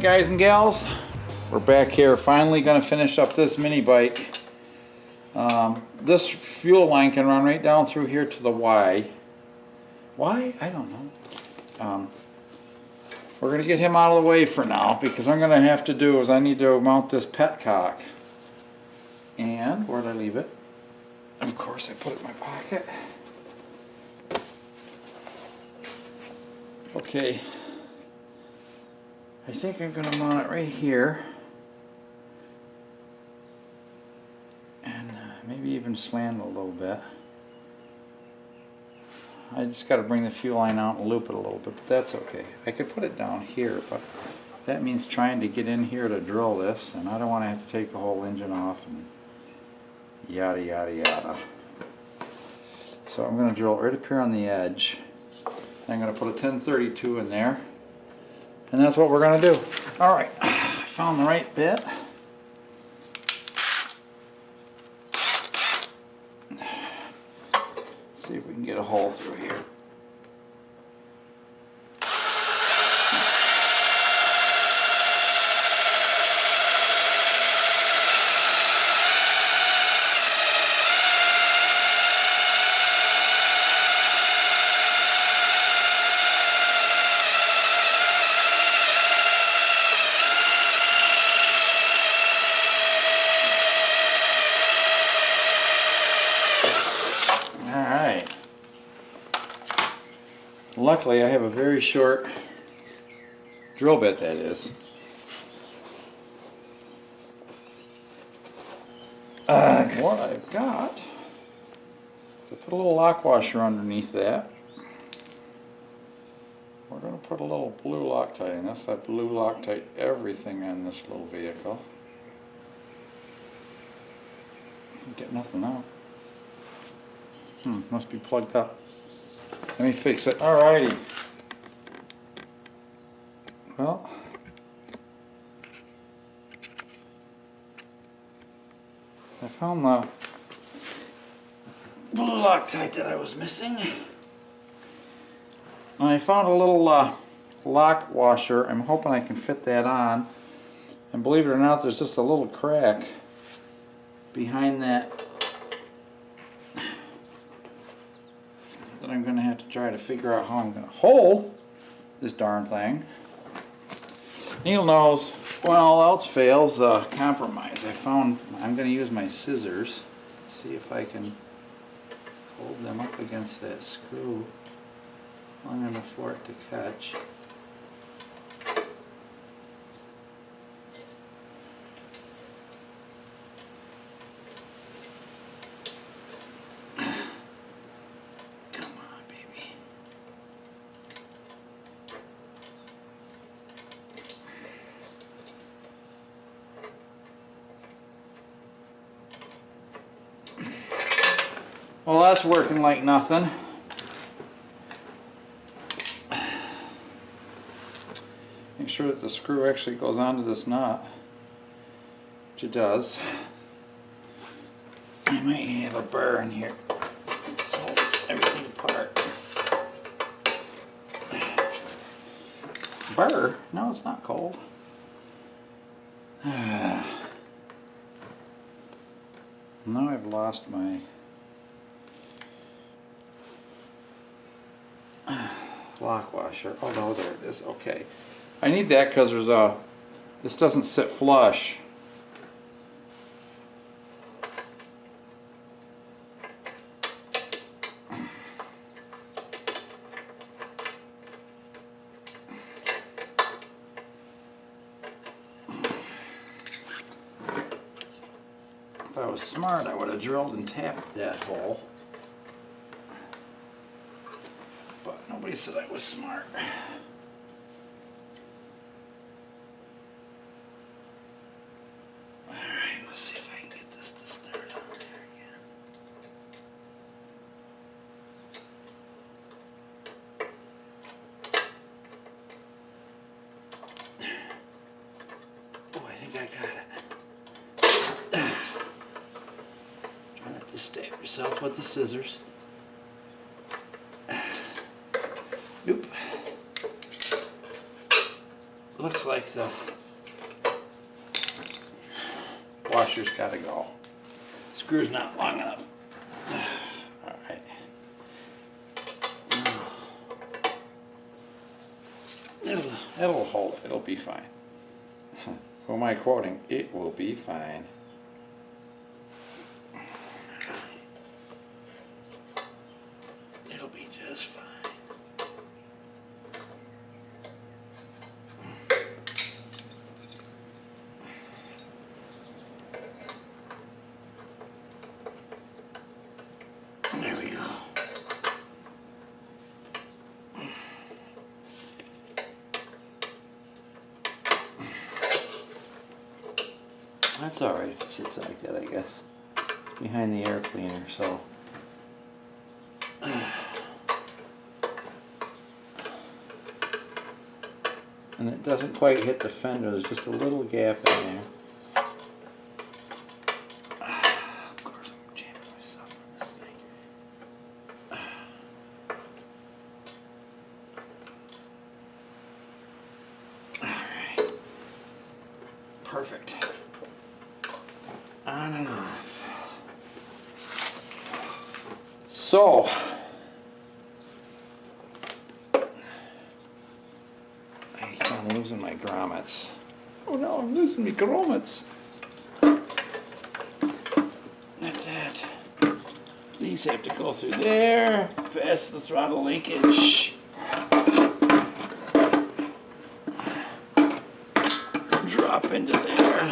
guys and gals, we're back here finally going to finish up this mini bike. This fuel line can run right down through here to the Y. Why? I don't know. We're going to get him out of the way for now, because what I'm going to have to do is I need to mount this petcock. And where did I leave it? Of course I put it in my pocket. Okay, I think I'm going to mount it right here, and maybe even slant it a little bit. I just got to bring the fuel line out and loop it a little bit, but that's okay. I could put it down here, but that means trying to get in here to drill this, and I don't want to have to take the whole engine off and yada yada yada. So I'm going to drill it right up here on the edge. I'm going to put a 1032 in there, and that's what we're going to do. Alright, found the right bit. See if we can get a hole through here. Alright. Luckily I have a very short drill bit, that is. What I've got is I put a little lock washer underneath that. We're going to put a little blue Loctite in this. That blue Loctite everything on this little vehicle. Get nothing out. Must be plugged up. Let me fix it. Alrighty. Well, I found the blue Loctite that I was missing. And I found a little lock washer. I'm hoping I can fit that on. And believe it or not, there's just a little crack behind that that I'm going to have to try to figure out how I'm going to hold this darn thing. Needle nose, when all else fails, compromise. I'm going to use my scissors, see if I can hold them up against that screw long enough for it to catch. Well, that's working like nothing. Make sure that the screw actually goes onto this knot, which it does. I might have a burr in here, so everything apart. Burr? No, it's not cold. Now I've lost my lock washer. Oh no, there it is. Okay. I need that because there's this doesn't sit flush. If I was smart, I would have drilled and tapped that hole. But nobody said I was smart. Alright, let's see if I can get this to start on there again. Oh, I think I got it. Try not to stab yourself with the scissors. Nope. Looks like the washer's got to go. Screw's not long enough. All right. It'll hold. It'll be fine. Who am I quoting? It will be fine. It'll be just fine. There we go. That's all right if it sits like that, I guess. It's behind the air cleaner, so. And it doesn't quite hit the fender, there's just a little gap in there. Of course, I'm jamming myself on this thing. Alright. Perfect. On and off. So, I'm losing my grommets. Oh no, I'm losing my grommets. That's that. These have to go through there, past the throttle linkage. Drop into there.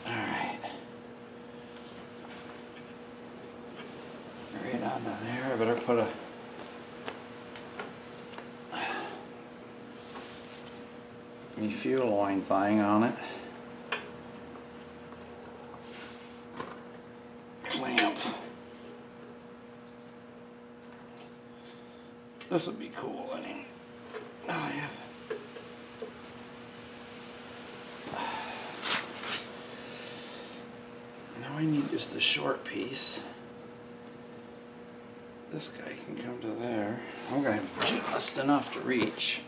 Alright. Right onto there. I better put a fuel line thing on it. Clamp. This would be cool, I mean. Oh, yeah. Now I need just a short piece. This guy can come to there. I'm gonna have just enough to reach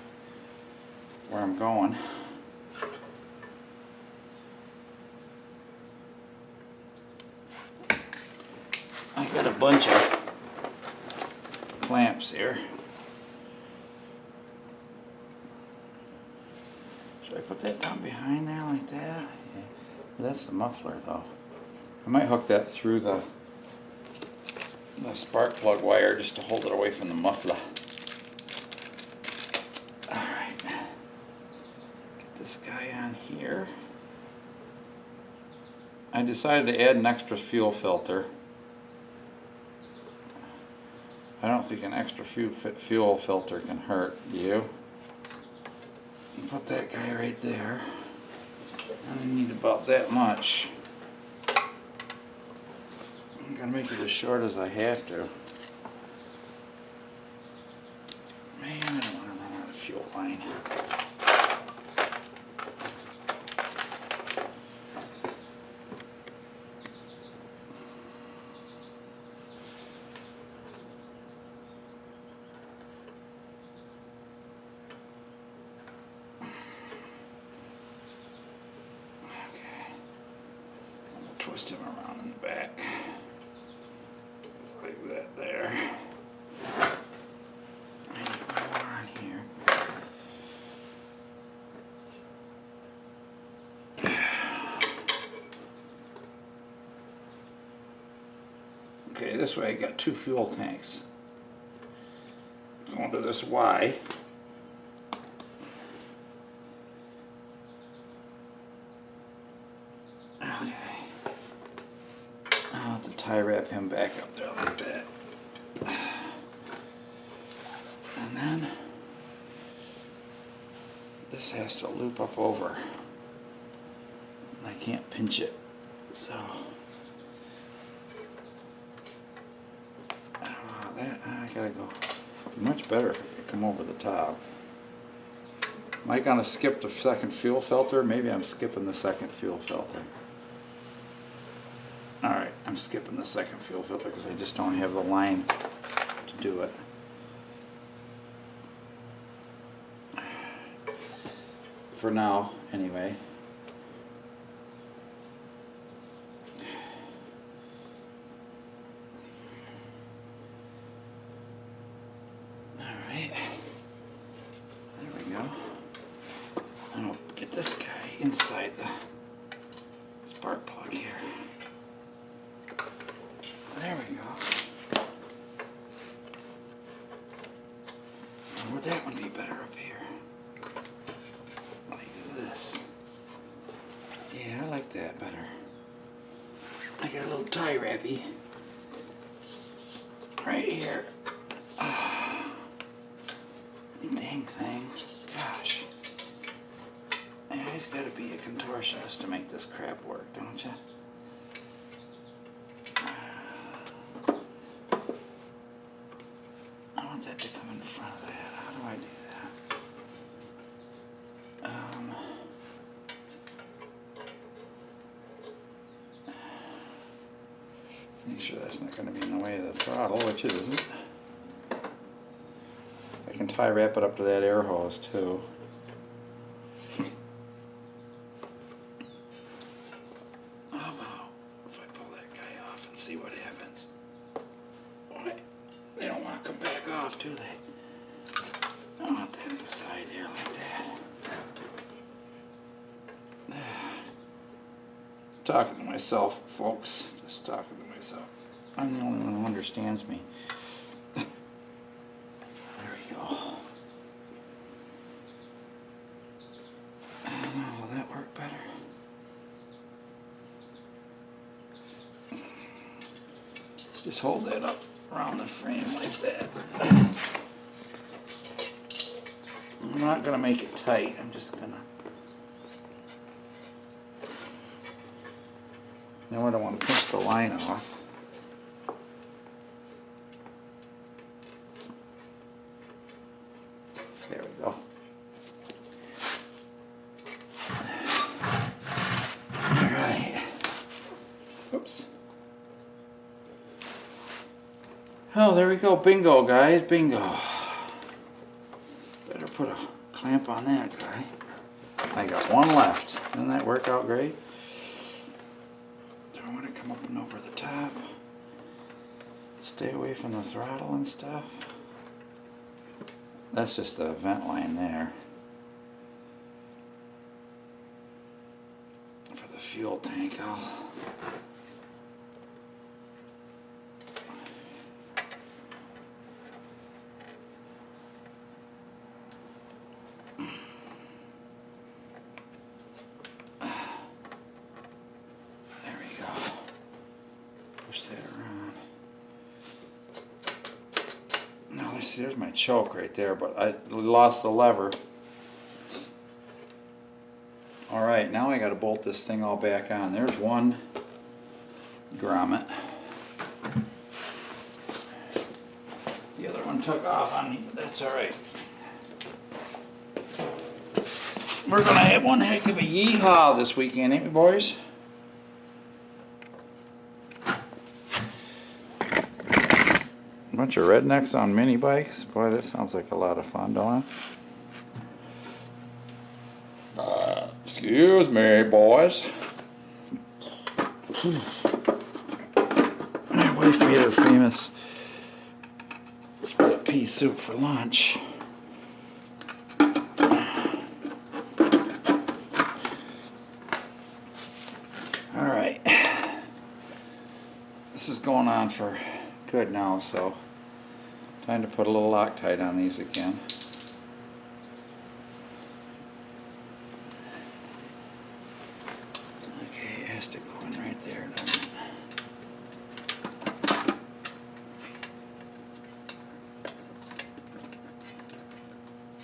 where I'm going. I got a bunch of clamps here. Should I put that down behind there like that? Yeah. That's the muffler though. I might hook that through the spark plug wire just to hold it away from the muffler. Alright. Get this guy on here. I decided to add an extra fuel filter. I don't think an extra fuel filter can hurt, do you? Put that guy right there. I need about that much. I'm gonna make it as short as I have to. Man, I don't want to run out of fuel line. Twist him around in the back. Like that there. I need more on here. Okay, this way I got two fuel tanks. Going to this Y. Tie wrap him back up there like that. And then this has to loop up over. I can't pinch it, so that I gotta go. Much better if it could come over the top. Am I gonna skip the second fuel filter? Maybe I'm skipping the second fuel filter. Alright, I'm skipping the second fuel filter because I just don't have the line to do it. For now, anyway. inside the spark plug here. There we go. Or would that one be better up here? Like this. Yeah, I like that better. I got a little tie wrappy right here. Dang thing. Gosh. Yeah, he's got to be a contortionist to make this crap work, don't you? I want that to come in front of that. How do I do that? Make sure that's not going to be in the way of the throttle, which it isn't. I can tie wrap it up to that air hose too. How about if I pull that guy off and see what happens? Why? They don't want to come back off, do they? I want that inside here like that. Talking to myself, folks. Just talking to myself. I'm the only one who understands me. There we go. Now, will that work better? Just hold that up around the frame like that. I'm not going to make it tight. I'm just going to... Now I don't want to pinch the line off. There we go. All right. Oops. Oh, there we go. Bingo, guys. Bingo. Better put a clamp on that guy. I got one left. Doesn't that work out great? I want to come up and over the top. Stay away from the throttle and stuff. That's just a vent line there for the fuel tank. There's my choke right there, but I lost the lever. Alright, now I got to bolt this thing all back on. There's one grommet. The other one took off on me, but that's alright. We're going to have one heck of a yeehaw this weekend, ain't we, boys? Bunch of rednecks on mini bikes. Boy, that sounds like a lot of fun, don't it? Excuse me, boys. My wife made her famous split pea soup for lunch. Alright. This is going on for good now, so time to put a little Loctite on these again. Okay, it has to go in right there, doesn't it?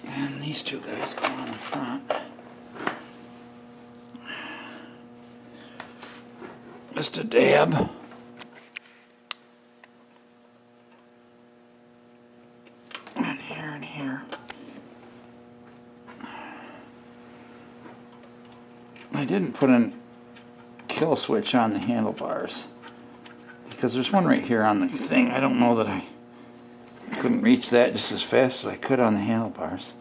And these two guys go on the front. Just a dab. I didn't put a kill switch on the handlebars because there's one right here on the thing. I don't know that I couldn't reach that just as fast as I could on the handlebars.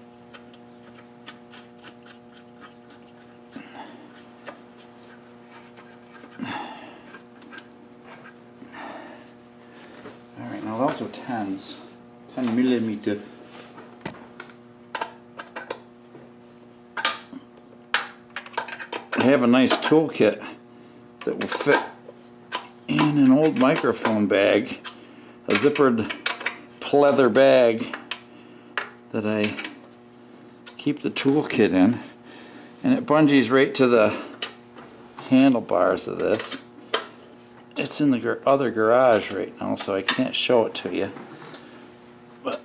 Alright, now those are 10s. 10 millimeter. I have a nice toolkit that will fit in an old microphone bag, a zippered pleather bag that I keep the toolkit in, and it bungees right to the handlebars of this. It's in the other garage right now, so I can't show it to you, but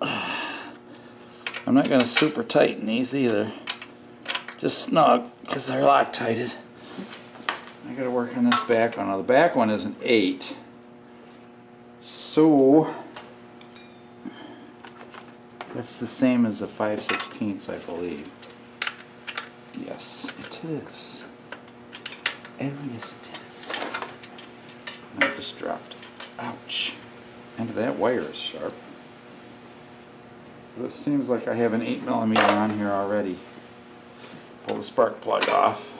I'm not going to super tighten these either, just snug because they're Loctited. I got to work on this back one. Now the back one is an 8, so that's the same as a 5/16, I believe. Yes, it is. Oh, yes, it is. I just dropped. Ouch. And that wire is sharp. But it seems like I have an 8mm on here already. Pull the spark plug off.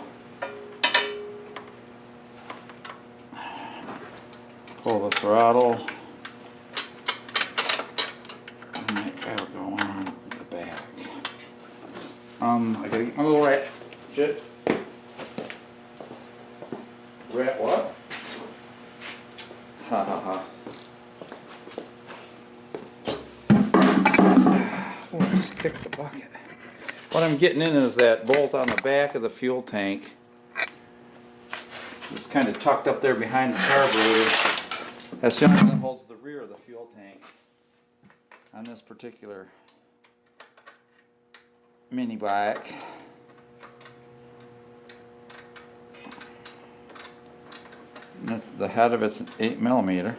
Pull the throttle. And that'll go on the back. I gotta get my little ratchet. Rat what? Ha ha ha. Oh, just kick the bucket. What I'm getting in is that bolt on the back of the fuel tank. It's kind of tucked up there behind the carburetor. That's the only thing that holds the rear of the fuel tank on this particular mini bike. And that's the head of it's 8mm.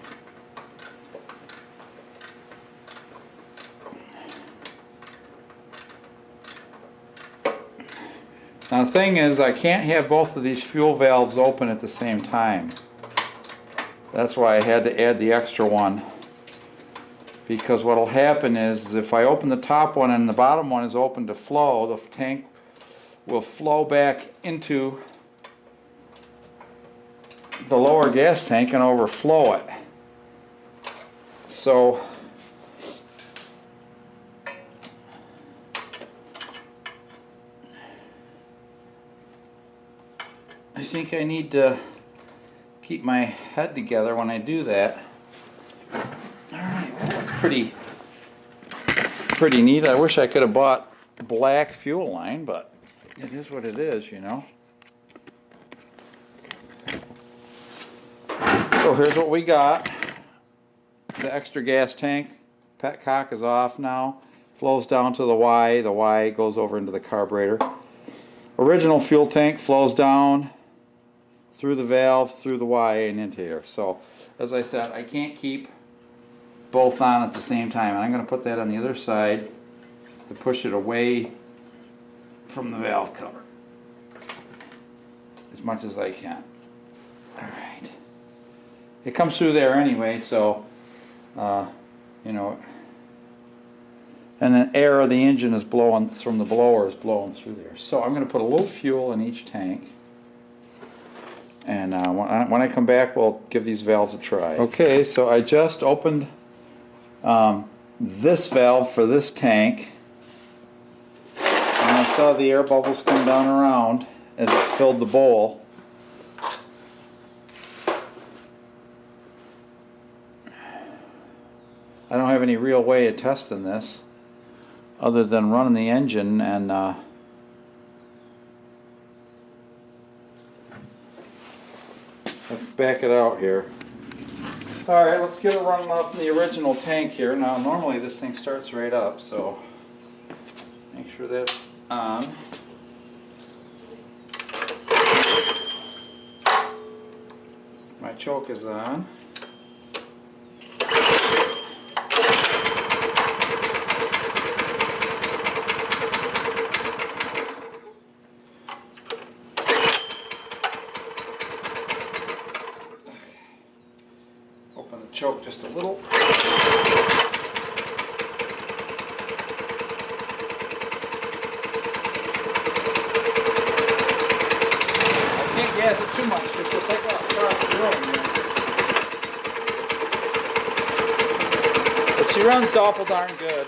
Now the thing is, I can't have both of these fuel valves open at the same time. That's why I had to add the extra one. Because what will happen is if I open the top one and the bottom one is open to flow, the tank will flow back into the lower gas tank and overflow it. So I think I need to keep my head together when I do that. Alright, well, that's pretty neat. I wish I could have bought black fuel line, but it is what it is, you know. So here's what we got. The extra gas tank, petcock is off now. Flows down to the Y. The Y goes over into the carburetor. Original fuel tank flows down through the valve, through the Y, and into here. So, as I said, I can't keep both on at the same time. And I'm going to put that on the other side to push it away from the valve cover as much as I can. Alright. It comes through there anyway, so, you know, and the air of the engine is blowing from the blower is blowing through there. So I'm going to put a little fuel in each tank. And when I come back, we'll give these valves a try. Okay, so I just opened this valve for this tank, and I saw the air bubbles come down around as it filled the bowl. I don't have any real way of testing this other than running the engine and let's back it out here. Alright, let's get it running off in the original tank here. Now normally this thing starts right up, so make sure that's on. My choke is on. Choke just a little. I can't gas it too much, so she'll take off across the road. But she runs awful darn good.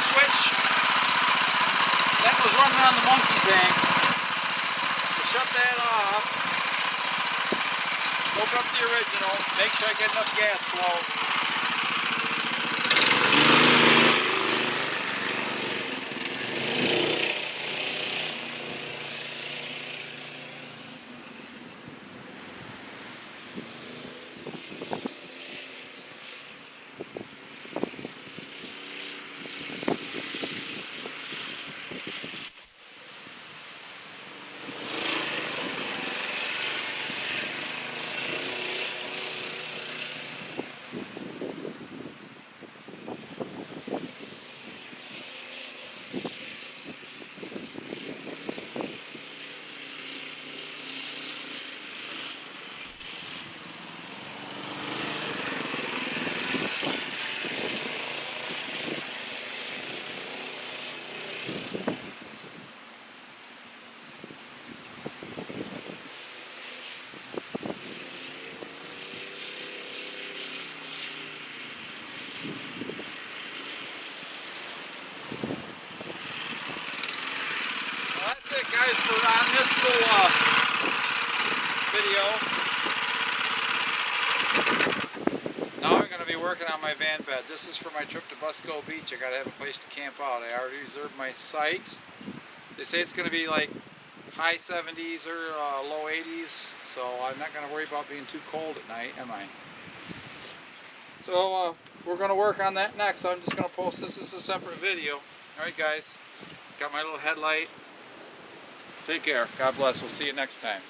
switch that was running on the monkey tank. Shut that off. Open up the original. Make sure I get enough gas flow. That's it, guys, for on this little video. Now I'm going to be working on my van bed. This is for my trip to Busco Beach. I got to have a place to camp out. I already reserved my site. They say it's going to be like high 70s or low 80s, so I'm not going to worry about being too cold at night, am I? So we're going to work on that next. I'm just going to post this as a separate video. Alright guys, got my little headlight. Take care. God bless. We'll see you next time.